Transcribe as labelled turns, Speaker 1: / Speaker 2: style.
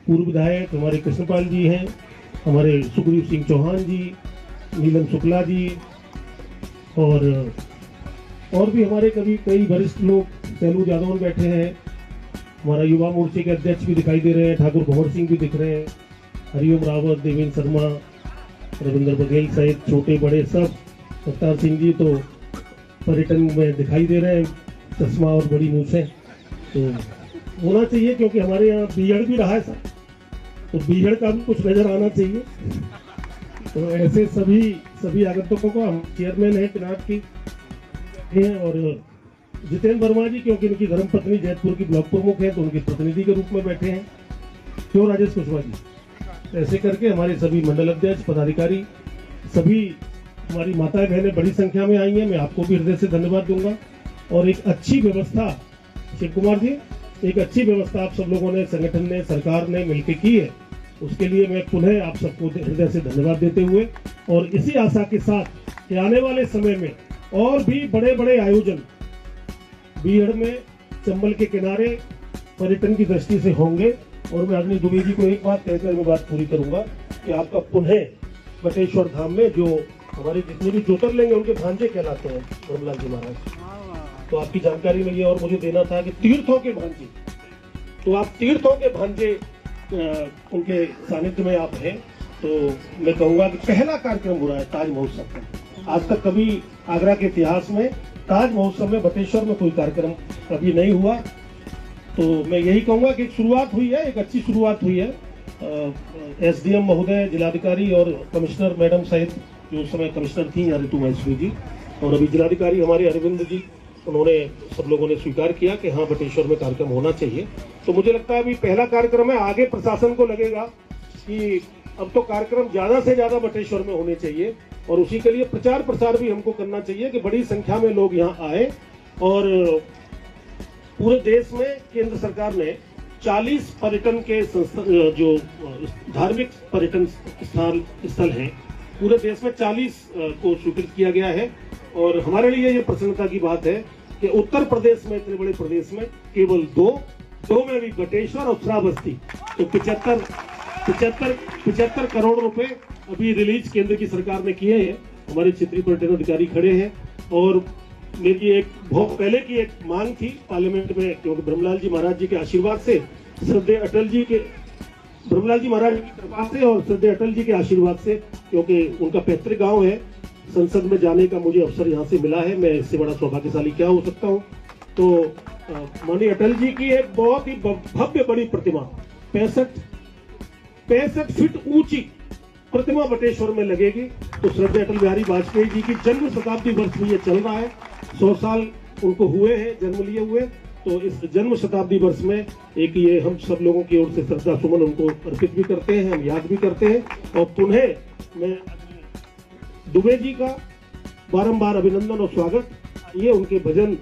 Speaker 1: पूर्व विधायक हमारे कृष्णपाल जी हैं, हमारे सुखदेव सिंह चौहान जी, नीलम शुक्ला जी और भी हमारे कई वरिष्ठ लोग सैलू यादव बैठे हैं। हमारा युवा मोर्चे के अध्यक्ष भी दिखाई दे रहे हैं, ठाकुर भंवर सिंह भी दिख रहे हैं, हरिओम रावत, देवेंद्र शर्मा, रविंद्र बघेल सहित छोटे बड़े सब। सत्तार सिंह जी तो पर्यटन में दिखाई दे रहे हैं, चश्मा और बड़ी मूछें। तो होना चाहिए क्योंकि हमारे यहाँ बीहड़ भी रहा है सर, तो बीहड़ का भी कुछ नजर आना चाहिए। तो ऐसे सभी आगंतुकों को हम चेयरमैन है पिनाट की हैं, और जितेंद्र वर्मा जी क्योंकि इनकी धर्मपत्नी जैतपुर की ब्लॉक प्रमुख है तो उनके प्रतिनिधि के रूप में बैठे हैं। क्यों राजेश कुशवाहा जी, ऐसे करके हमारे सभी मंडल अध्यक्ष पदाधिकारी, सभी हमारी माताएं बहनें बड़ी संख्या में आई हैं। मैं आपको भी हृदय से धन्यवाद दूंगा। और एक अच्छी व्यवस्था शिव कुमार जी, एक अच्छी व्यवस्था आप सब लोगों ने, संगठन ने, सरकार ने मिलकर की है, उसके लिए मैं पुनः आप सबको हृदय से धन्यवाद देते हुए और इसी आशा के साथ कि आने वाले समय में और भी बड़े बड़े आयोजन बीहड़ में चंबल के किनारे पर्यटन की दृष्टि से होंगे। और मैं आदमी दुबे जी को एक बात कहकर मैं बात पूरी करूंगा कि आपका पुनः बटेश्वर धाम में जो हमारे जितने भी ज्योतिर्लिंग हैं उनके भांजे कहलाते हैं ब्रह्मलाल जी महाराज, तो आपकी जानकारी में ये और मुझे देना था कि तीर्थों के भांजे, तो आप तीर्थों के भांजे उनके सानिध्य में आप हैं। तो मैं कहूँगा कि पहला कार्यक्रम हो रहा है ताज महोत्सव का। आज तक कभी आगरा के इतिहास में ताज महोत्सव में बटेश्वर में कोई कार्यक्रम कभी नहीं हुआ। तो मैं यही कहूँगा कि एक शुरुआत हुई है, एक अच्छी शुरुआत हुई है। एसडीएम महोदय, जिलाधिकारी और कमिश्नर मैडम सहित जो उस समय कमिश्नर थी ऋतु महेश्वरी जी, और अभी जिलाधिकारी हमारे अरविंद जी, उन्होंने सब लोगों ने स्वीकार किया कि हाँ बटेश्वर में कार्यक्रम होना चाहिए। तो मुझे लगता है अभी पहला कार्यक्रम है, आगे प्रशासन को लगेगा कि अब तो कार्यक्रम ज्यादा से ज्यादा बटेश्वर में होने चाहिए और उसी के लिए प्रचार प्रसार भी हमको करना चाहिए कि बड़ी संख्या में लोग यहाँ आए। और पूरे देश में केंद्र सरकार ने 40 पर्यटन के जो धार्मिक पर्यटन स्थल हैं पूरे देश में 40 को स्वीकृत किया गया है। और हमारे लिए ये प्रसन्नता की बात है कि उत्तर प्रदेश में, इतने बड़े प्रदेश में केवल दो में भी बटेश्वर और श्रावस्ती, तो 75 करोड़ रुपए अभी रिलीज केंद्र की सरकार ने किए हैं। हमारे क्षेत्रीय पर्यटन अधिकारी खड़े हैं। और मेरी एक बहुत पहले की एक मांग थी पार्लियामेंट में, क्योंकि ब्रह्मलाल जी महाराज जी के आशीर्वाद से, श्रद्धेय अटल जी के, ब्रह्मलाल जी महाराज की कृपा से और श्रद्धेय अटल जी के आशीर्वाद से, क्योंकि उनका पैतृक गांव है, संसद में जाने का मुझे अवसर यहाँ से मिला है। मैं इससे बड़ा सौभाग्यशाली क्या हो सकता हूँ। तो माननीय अटल जी की एक बहुत ही भव्य बड़ी प्रतिमा, 65 फीट ऊंची प्रतिमा बटेश्वर में लगेगी। तो श्रद्धेय अटल बिहारी वाजपेयी जी की जन्म शताब्दी वर्ष में ये चल रहा है, 100 साल उनको हुए हैं जन्म लिए हुए। तो इस जन्म शताब्दी वर्ष में एक ये हम सब लोगों की ओर से श्रद्धा सुमन उनको अर्पित भी करते हैं, हम याद भी करते हैं। और पुनः मैं दुबे जी का बारंबार अभिनंदन और स्वागत। ये उनके भजन